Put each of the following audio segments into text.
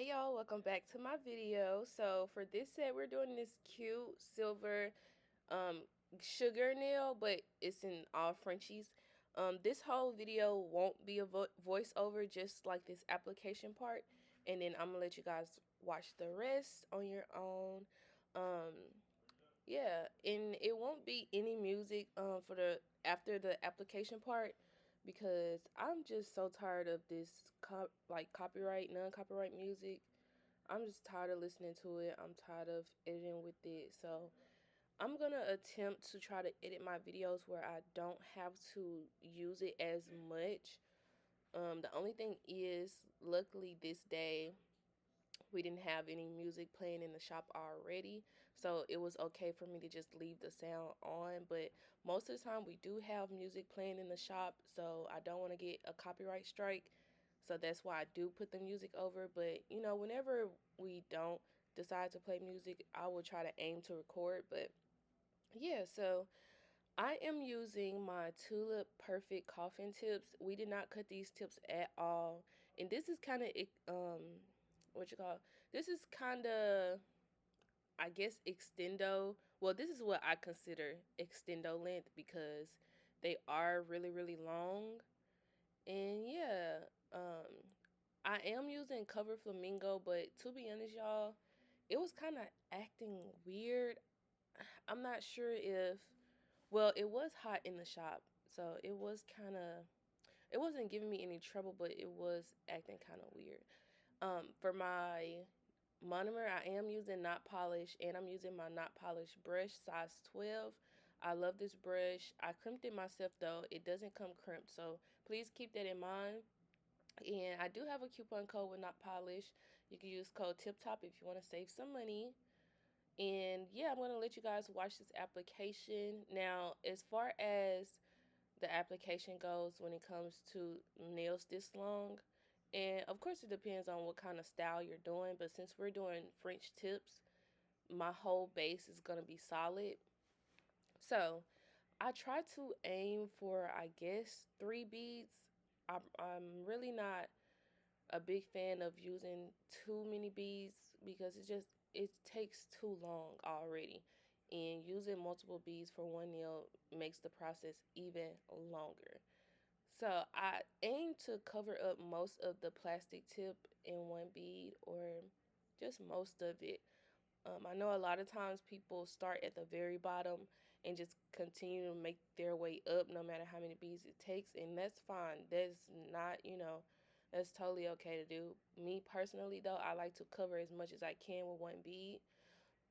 Hey y'all, welcome back to my video. So for this set, we're doing this cute silver um sugar nail, but it's in all Frenchies. This whole video won't be a voiceover, just like this application part, and then I'm gonna let you guys watch the rest on your own. Yeah, and it won't be any music for the after the application part, because I'm just so tired of this copyright, non-copyright music. I'm just tired of listening to it. I'm tired of editing with it. So I'm gonna attempt to try to edit my videos where I don't have to use it as much. The only thing is, luckily this day we didn't have any music playing in the shop already, so it was okay for me to just leave the sound on. But most of the time we do have music playing in the shop, so I don't want to get a copyright strike, so that's why I do put the music over. But you know, whenever we don't decide to play music, I will try to aim to record. But yeah, so I am using my Tulip Perfect coffin tips. We did not cut these tips at all. And this is kind of, what you call, this is kind of, I guess, extendo. Well, this is what I consider extendo length, because they are really, really long. And yeah, I am using Cover Flamingo, but to be honest, y'all, it was kind of acting weird. I'm not sure if, well, it was hot in the shop, so it was kind of, it wasn't giving me any trouble, but it was acting kind of weird. For my monomer, I am using Not Polish, and I'm using my Not Polish brush, size 12. I love this brush. I crimped it myself, though. It doesn't come crimped, so please keep that in mind. And I do have a coupon code with Not Polish. You can use code TipTop if you want to save some money. And yeah, I'm going to let you guys watch this application. Now, as far as the application goes when it comes to nails this long, and of course it depends on what kind of style you're doing, but since we're doing French tips, my whole base is going to be solid. So I try to aim for, I guess, 3 beads. I'm really not a big fan of using too many beads, because it takes too long already, and using multiple beads for one nail makes the process even longer. So I aim to cover up most of the plastic tip in one bead, or just most of it. I know a lot of times people start at the very bottom and just continue to make their way up no matter how many beads it takes, and that's fine. That's not, that's totally okay to do. Me personally, though, I like to cover as much as I can with one bead,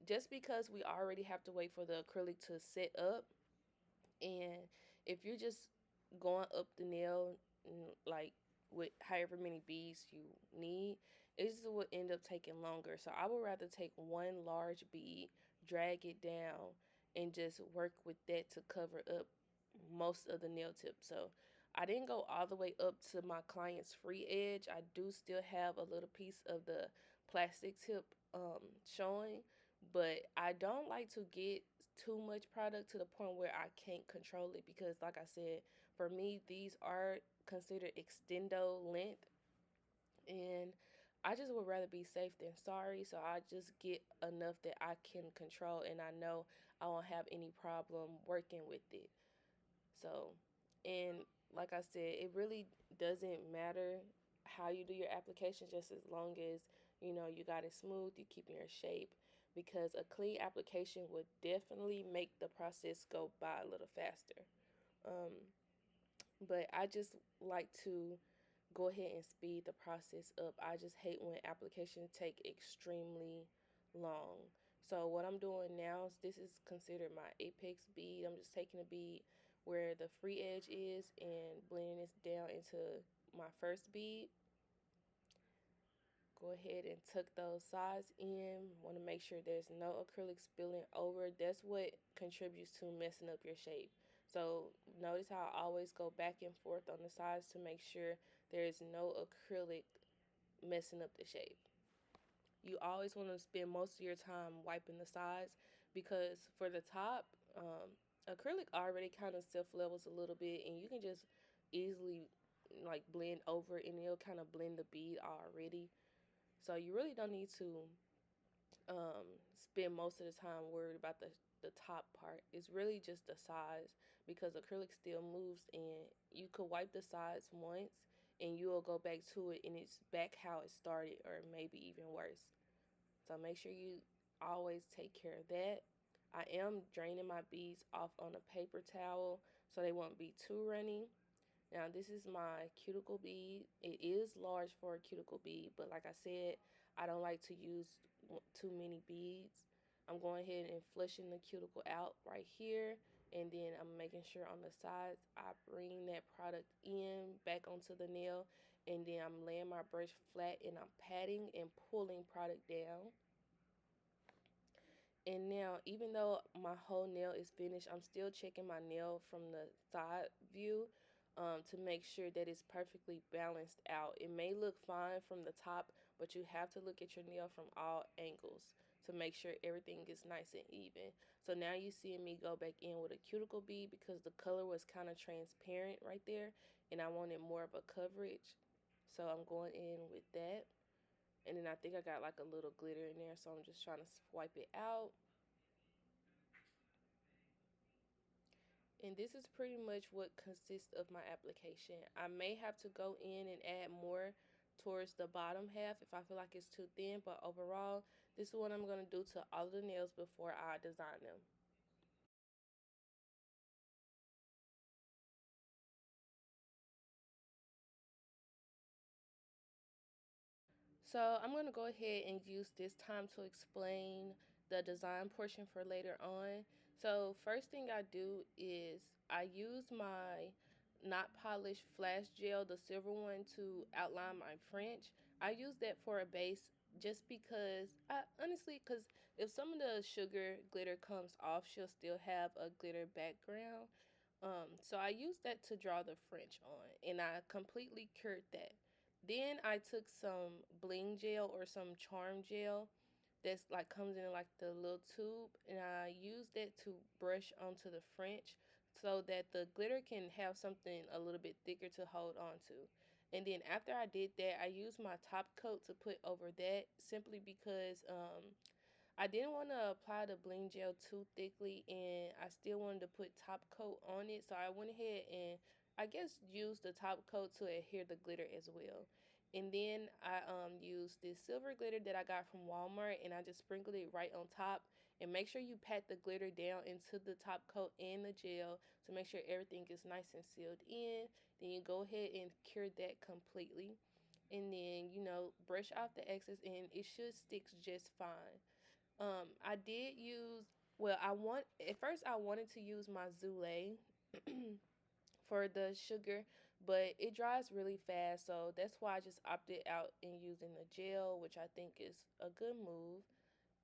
just because we already have to wait for the acrylic to set up. And if you're just going up the nail, like with however many beads you need, it just will end up taking longer. So I would rather take one large bead, drag it down, and just work with that to cover up most of the nail tip. So I didn't go all the way up to my client's free edge. I do still have a little piece of the plastic tip showing, but I don't like to get too much product to the point where I can't control it, because like I said, for me, these are considered extendo length, and I just would rather be safe than sorry. So I just get enough that I can control, and I know I won't have any problem working with it. So, and like I said, it really doesn't matter how you do your application, just as long as you got it smooth, you keep your shape, because a clean application would definitely make the process go by a little faster. Um, but I just like to go ahead and speed the process up. I just hate when applications take extremely long. So what I'm doing now is, this is considered my apex bead. I'm just taking a bead where the free edge is and blending this down into my first bead. Go ahead and tuck those sides in. Want to make sure there's no acrylic spilling over. That's what contributes to messing up your shape. So notice how I always go back and forth on the sides to make sure there is no acrylic messing up the shape. You always want to spend most of your time wiping the sides, because for the top, acrylic already kind of self levels a little bit, and you can just easily like blend over, and it'll kind of blend the bead already. So you really don't need to spend most of the time worried about the top part. It's really just the sides, because acrylic still moves, and you could wipe the sides once and you'll go back to it and it's back how it started, or maybe even worse. So make sure you always take care of that. I am draining my beads off on a paper towel so they won't be too runny. Now this is my cuticle bead. It is large for a cuticle bead, but like I said, I don't like to use too many beads. I'm going ahead and flushing the cuticle out right here, and then I'm making sure on the sides I bring that product in back onto the nail, and then I'm laying my brush flat and I'm patting and pulling product down. And now, even though my whole nail is finished, I'm still checking my nail from the side view, to make sure that it's perfectly balanced out. It may look fine from the top, but you have to look at your nail from all angles to make sure everything is nice and even. So now you see me go back in with a cuticle bead because the color was kind of transparent right there, and I wanted more of a coverage. So I'm going in with that. And then I think I got like a little glitter in there, so I'm just trying to swipe it out. And this is pretty much what consists of my application. I may have to go in and add more towards the bottom half if I feel like it's too thin, but overall, this is what I'm going to do to all of the nails before I design them. So I'm going to go ahead and use this time to explain the design portion for later on. So first thing I do is I use my Not Polished Flash Gel, the silver one, to outline my French. I use that for a base just because, honestly, because if some of the sugar glitter comes off, she'll still have a glitter background. So I used that to draw the French on, and I completely cured that. Then I took some bling gel or some charm gel that's like comes in like the little tube, and I used that to brush onto the French so that the glitter can have something a little bit thicker to hold on to. And then after I did that, I used my top coat to put over that, simply because I didn't want to apply the bling gel too thickly, and I still wanted to put top coat on it, so I went ahead and I guess used the top coat to adhere the glitter as well. And then I used this silver glitter that I got from Walmart, and I just sprinkled it right on top. And make sure you pat the glitter down into the top coat and the gel to make sure everything is nice and sealed in. Then you go ahead and cure that completely, and then brush off the excess, and it should stick just fine. I did use, well, at first I wanted to use my Zule for the sugar, but it dries really fast, so that's why I just opted out in using the gel, which I think is a good move,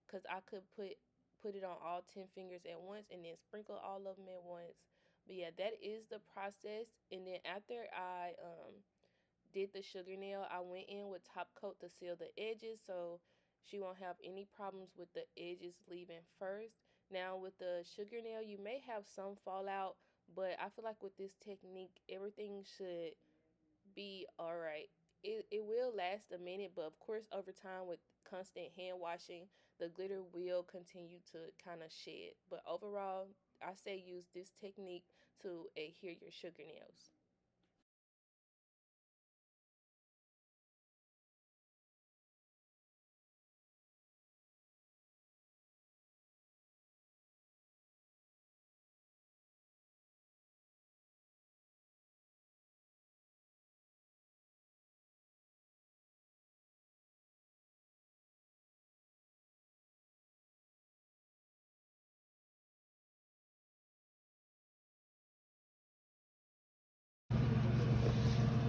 because I could put it on all 10 fingers at once and then sprinkle all of them at once. But yeah, that is the process. And then after I did the sugar nail, I went in with top coat to seal the edges so she won't have any problems with the edges leaving first. Now with the sugar nail, you may have some fallout, but I feel like with this technique, everything should be alright. It will last a minute, but of course over time with constant hand washing, the glitter will continue to kind of shed. But overall, I say use this technique to adhere your sugar nails.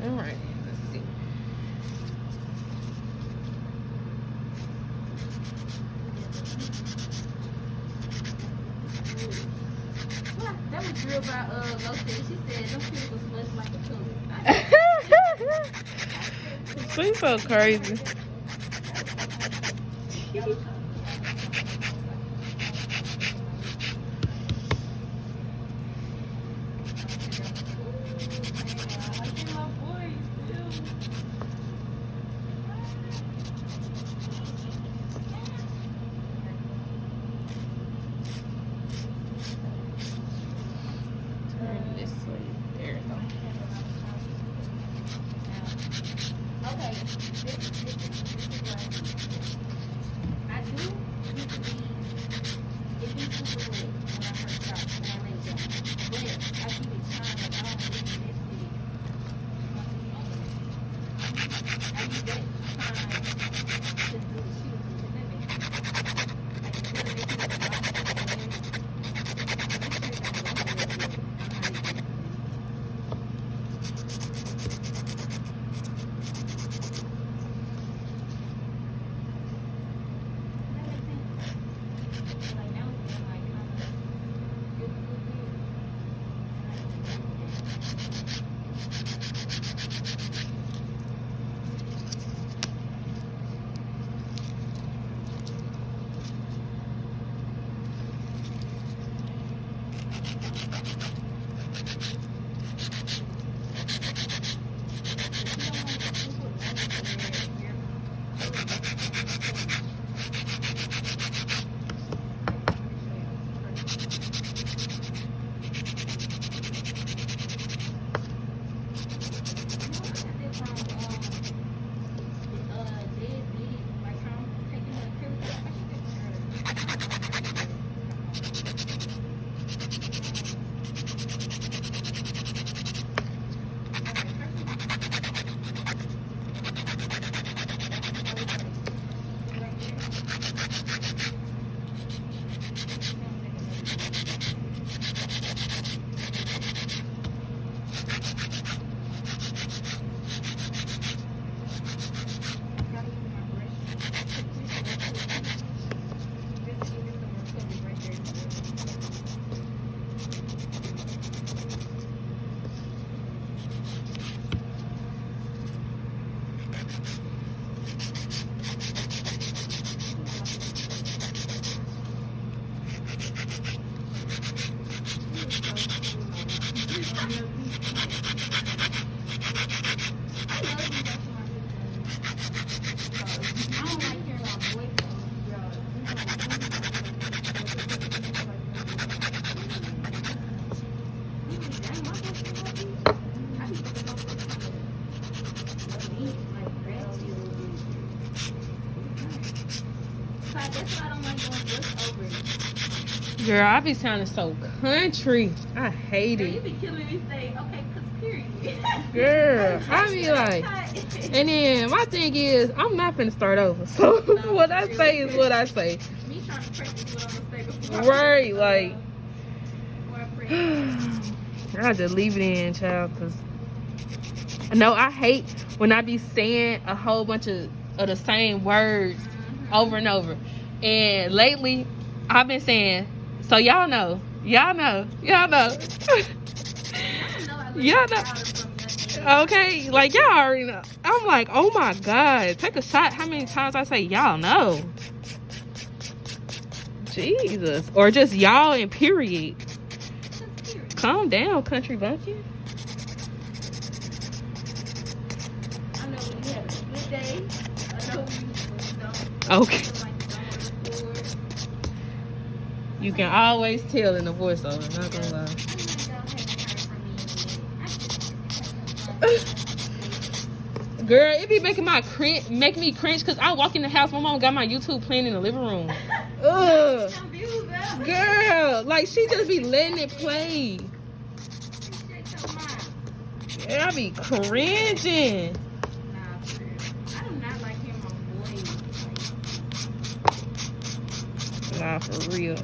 Alright, let's see. That was real by Lotte. She said them people smudge like a pillow. She's so crazy. Girl, I be sounding so country. I hate it. You be killing me say, okay, cause period. Girl, I be like, and then my thing is, I'm not finna start over. So what I say is what I say. Me trying to practice what I'm gonna say before. Right, like, I just leave it in, child, cause no, I hate when I be saying a whole bunch of the same words over and over. And lately, I've been saying, so y'all know, y'all know. Y'all know. Okay, like y'all already know. I'm like, oh my God, take a shot. How many times I say y'all know? Jesus, or just y'all and period. Calm down, country bumpkin. I know when you have a good day. I know when you don't. Okay. You can always tell in the voiceover, I'm not gonna lie. Girl, it be making me cringe because I walk in the house, my mom got my YouTube playing in the living room. Ugh. Girl, like she just be letting it play. Yeah, I be cringing. I do not like hearing my voice. Nah, for real.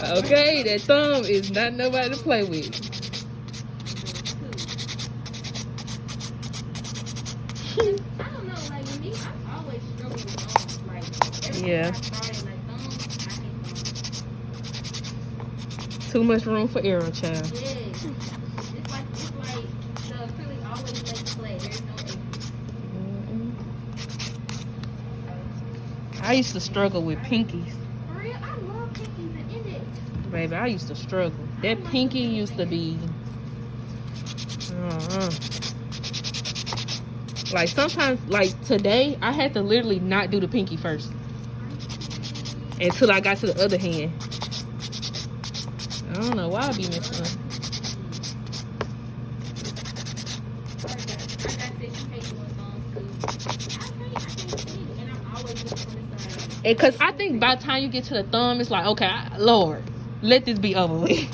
Okay, that thumb is not nobody to play with. I don't know, like with me, I always struggle with thumbs. Like, every Yeah. time I started, like, thumbs, I hate thumbs. Too much room for error, child. Yes. It's like the acrylic always makes play. There's no I used to struggle with pinkies. For real, I love pinkies and index. Baby, I used to struggle. That pinky used to be... Like sometimes, like today, I had to literally not do the pinky first. until I got to the other hand. I don't know why I be missing them. And cause I think by the time you get to the thumb, it's like, okay, Lord, let this be over with.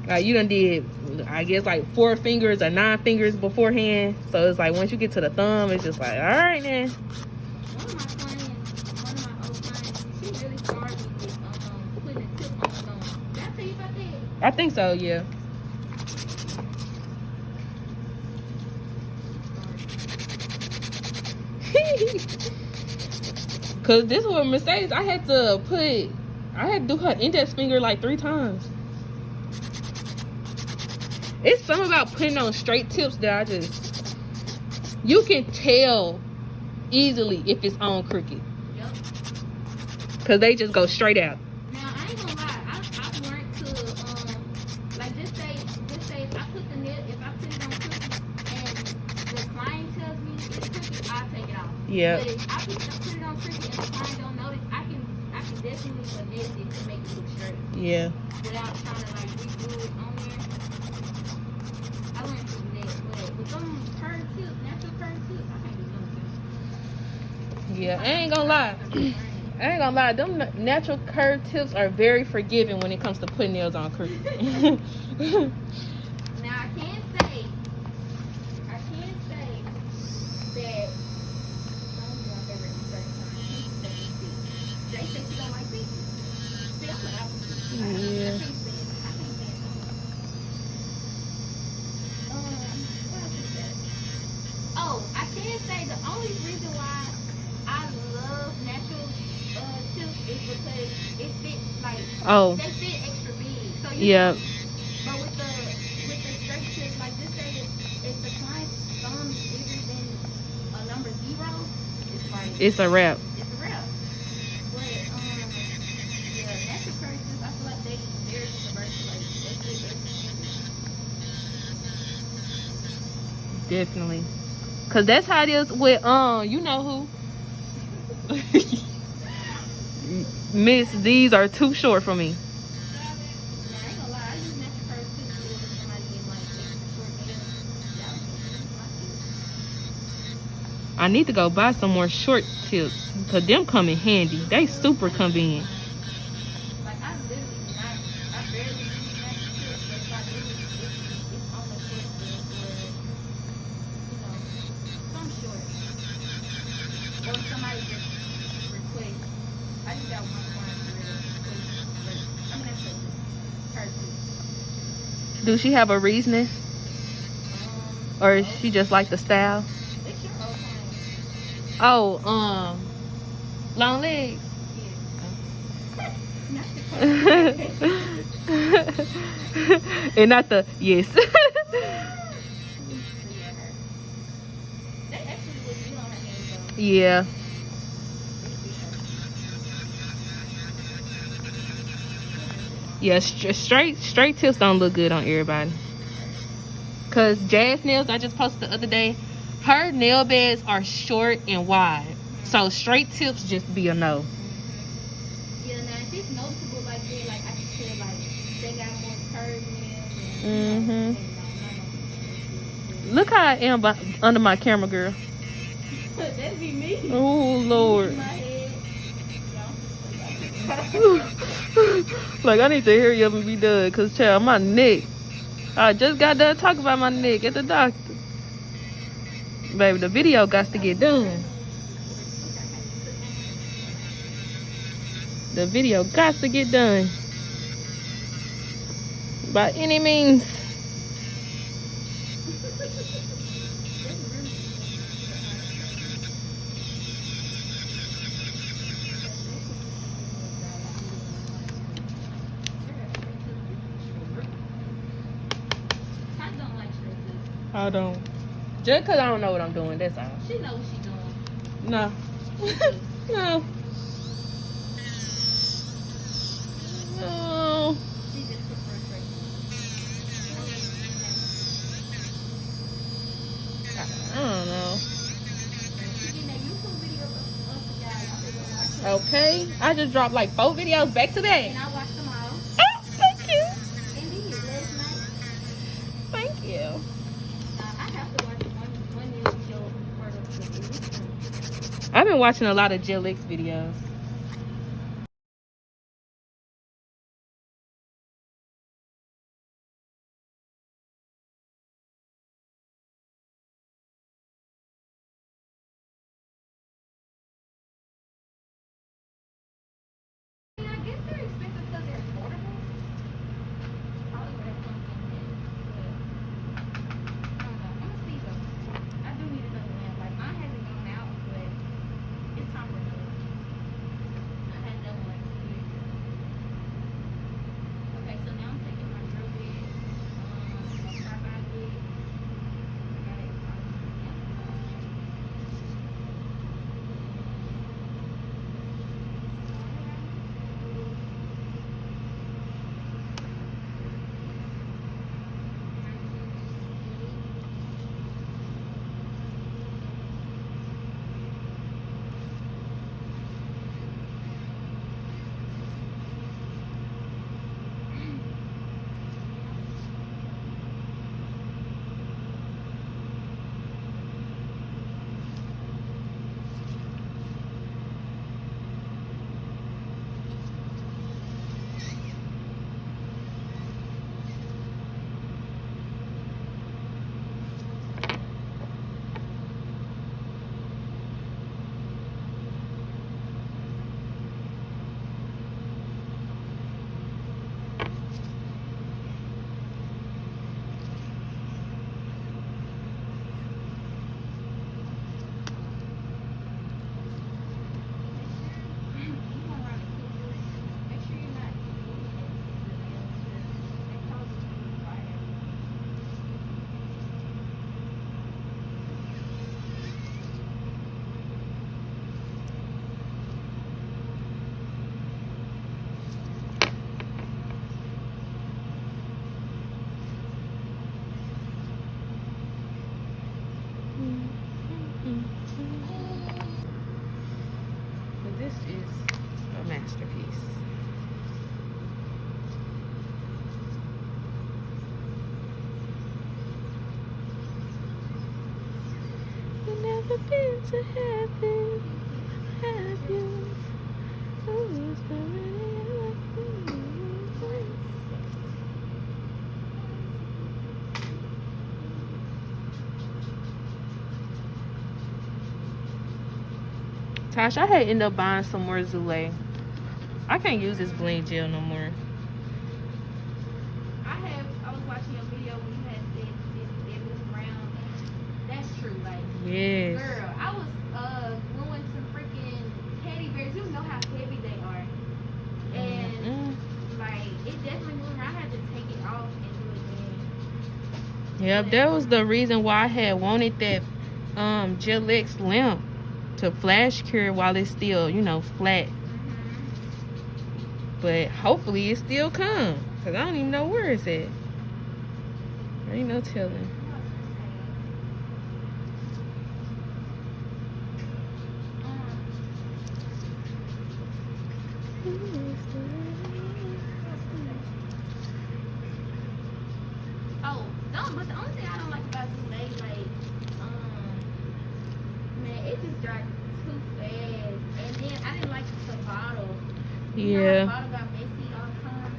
Like you done did, I guess like 4 fingers or 9 fingers beforehand. So it's like once you get to the thumb, it's just like, all right, then. One of my old clients, she really started me with putting a tip on the thumb. Did I tell you about that? I think so, yeah. Cause this was Mercedes. I had to do her index finger like 3 times. It's something about putting on straight tips that you can tell easily if it's on crooked. Yep. Cause they just go straight out. Now I ain't gonna lie, I've learned to like just say if I put the nail, if I put it on crooked and the client tells me it's crooked, I'll take it off. Yeah. But if I put it on crooked and the client don't notice, I can definitely finesse it to make it look straight. Yeah. Without trying to like redo it on there. I learned to do that, but with them curved tips, natural curved tips, I can't do nothing. Yeah. I ain't gonna lie. Them natural curved tips are very forgiving when it comes to putting nails on crooked. Now I can say that Jay said she don't like pink. See, I'm an apple. Yeah. I can't stand it. What else is that? Oh, I can say the only reason why I love natural tips is because it fits like Oh. they fit extra big. So you Yeah. but with the straight tips, like this say if the client's thumb is bigger than a number 0, it's like It's a wrap. it's a wrap. But yeah, natural curves, I feel like they're universal. Like they fit everything. Definitely. Cause that's how it is with you know who. Miss, these are too short for me. Now, I ain't gonna lie, I use natural curves too. If somebody get like extra short nails, I need to go buy some more short tips. Cause them come in handy. They super convenient. like I literally not, I barely use natural tips, but if I do, it's on the short tips where, some short. Or somebody just request. I just got one client for real. I'm gonna say her too. Do she have a reasoning? Or is she just like the style? It's your old client. Oh, long legs. Yeah. Not the client. And not the yes. They actually would be on her hands though. Yeah. Yeah, straight tips don't look good on everybody. Cause Jazz nails, I just posted the other day, her nail beds are short and wide. So straight tips just be a no. Yeah, now if it's noticeable like that, like I can tell like they got more curved nails Mhm. and Look how I am under my camera, girl. that'd be me. Oh Lord. My head. Like I need to hurry up and be done, cause child, my neck. I just got done talking about my neck at the doctor. Baby, the video got to get done. The video got to get done. By any means. I don't. Just because I don't know what I'm doing, that's all. She knows what she's doing. No. No. No. She just took frustration. I don't know. She getting that YouTube video of the guy. I think I'm watching. Okay. I just dropped like 4 videos back to back. And I watched them all. Oh, thank you. Indeed, last night. Thank you. I have to watch one new video for the I've been watching a lot of Jill X videos. I guess they're expensive because they're affordable. Probably where that comes in. But I don't know. I'm gonna see though. I do need another lamp. Like mine hasn't gone out, but it's time for another one. I had another one like 2 years ago. Okay, so now I'm taking my drill bit, my tripod bit. I got it from Amazon. This is a masterpiece. You've never been to heaven, have you? Oh, it's Tosh, I had ended up buying some more Zule. I can't use this bling gel no more. I was watching your video when you had said it was brown. That's true, like Yes. girl, I was gluing some freaking teddy bears. You know how heavy they are. And like it definitely moved. I had to take it off and do it again. Yep, that was the reason why I had wanted that Jill X lamp to flash cure while it's still, you know, flat. But hopefully it still comes, because I don't even know where it's at. There ain't no telling. Oh, no, but the only thing I don't like about Zule, like, man, it just dried too fast. And then I didn't like the bottle. You know how the Yeah, bottle got messy all the time.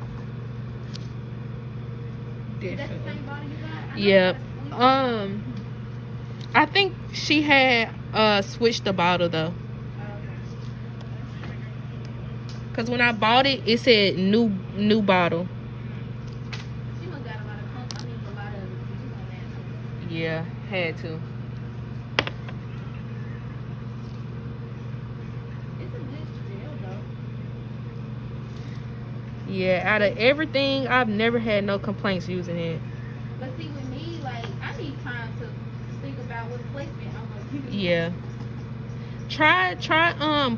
Is that the same bottle you got? I know you Yep. got a sweet- I think she had switched the bottle though. Cause when I bought it, it said new bottle. She must got a lot of a lot of reviews on that. Yeah, had to. It's a good gel though. Yeah, out of everything, I've never had no complaints using it. But see, with me, like, I need time to think about what placement I'm gonna use. Yeah. Try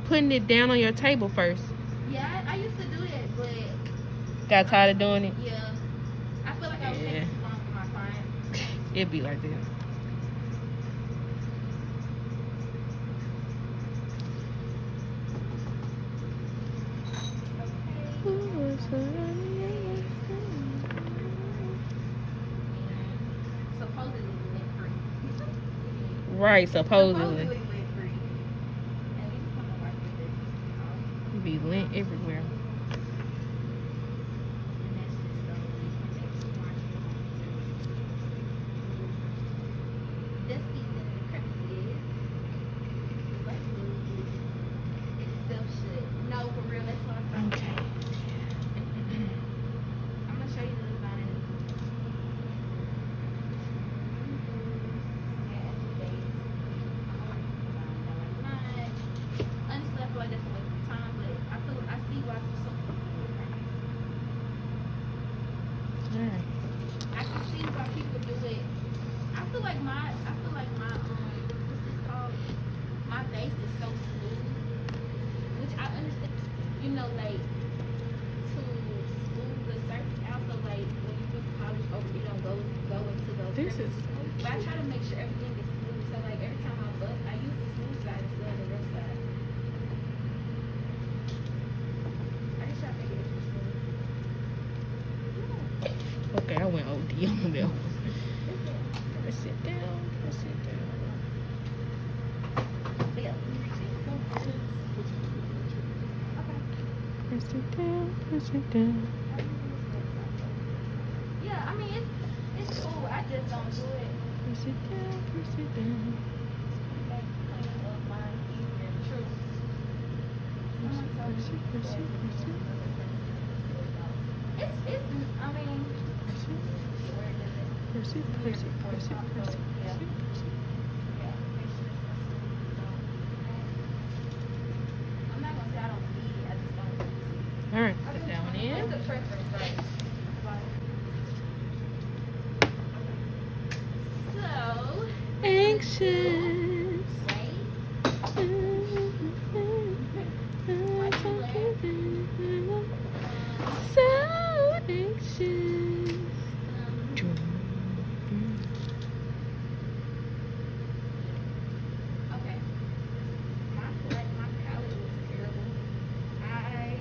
putting it down on your table first. Yeah, I used to do that, but Got tired of doing it? yeah, I feel like I was taking too long for my clients. It'd be like that. Supposedly lint free. Right, supposedly. Lint free. And we can come and wipe with this. Be lint everywhere. And that's just so we can make sure this season the crevices. Like itself should. No, for real, that's what I started. Okay. I'm gonna show you the design. Honestly, I feel like that's a waste of time, but I see why some people do it right. Alright. I can see why people do it. I feel like my what's this called? My base is so smooth, which I understand. You know, like to smooth the surface out, so like when you put polish over, you don't go into those. This is crevices. But I try to make sure everything is smooth. So like every time I bust, I use the smooth side instead of the rough side. I just try to make it extra smooth. okay. I went OD on them. That's it. Press it down. Press it down. Yeah. Okay. Press it down. Press it down. Yeah, I mean it's cool. I just don't do it. Press it down. Press it down. Like cleaning up mine easier. True. Someone told me Press it. Press it. Press it. it's I mean Press it. where does it? Press it. Press it. Press it. Press it. Yeah. Press it. Press it. Yeah, make sure it's so smooth. So, I'm not gonna say I don't need it. I just don't use it. All right. Put that one in. It's a preference, right? So, Anxious. wait. So anxious. Okay. My palette looks terrible. I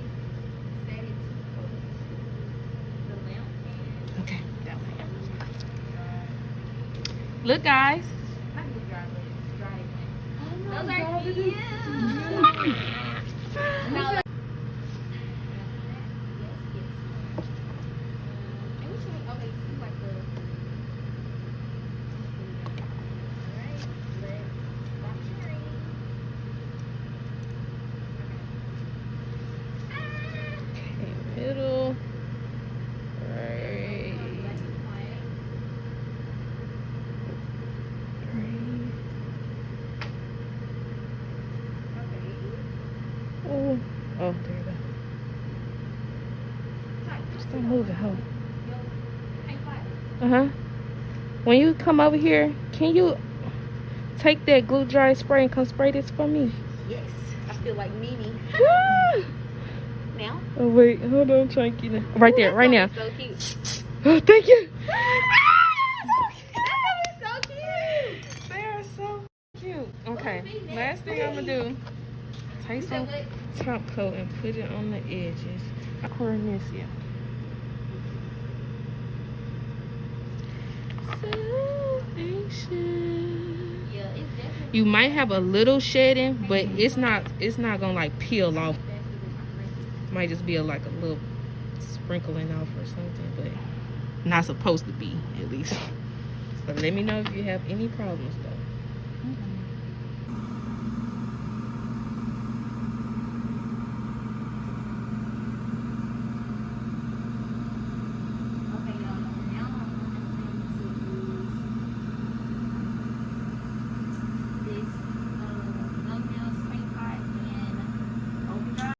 set it too close to the lamp and Okay, that way. Look, guys. my glue dry again. Oh Those are cute. No, like, yes. And we should okay, see like the alright, let's stop sharing. Okay, middle. Right. Black and white. Okay. Oh, oh, there you go. Stop moving, ho. Yo, hey, quiet. Uh-huh. When you come over here, can you take that glue dry spray and come spray this for me? Yes, I feel like Mimi. Now? Oh, wait. Hold on, Chunky. Right there, right now. So cute. Oh, thank you. That is so cute. They are so cute. Okay, What's the last thing I'm going to do, take some top coat and put it on the edges. I pouring this, yeah. So anxious. Yeah, it's definitely. You might have a little shedding, but it's not gonna like peel off. Might just be like a little sprinkling off or something, but not supposed to be, at least. But let me know if you have any problems though.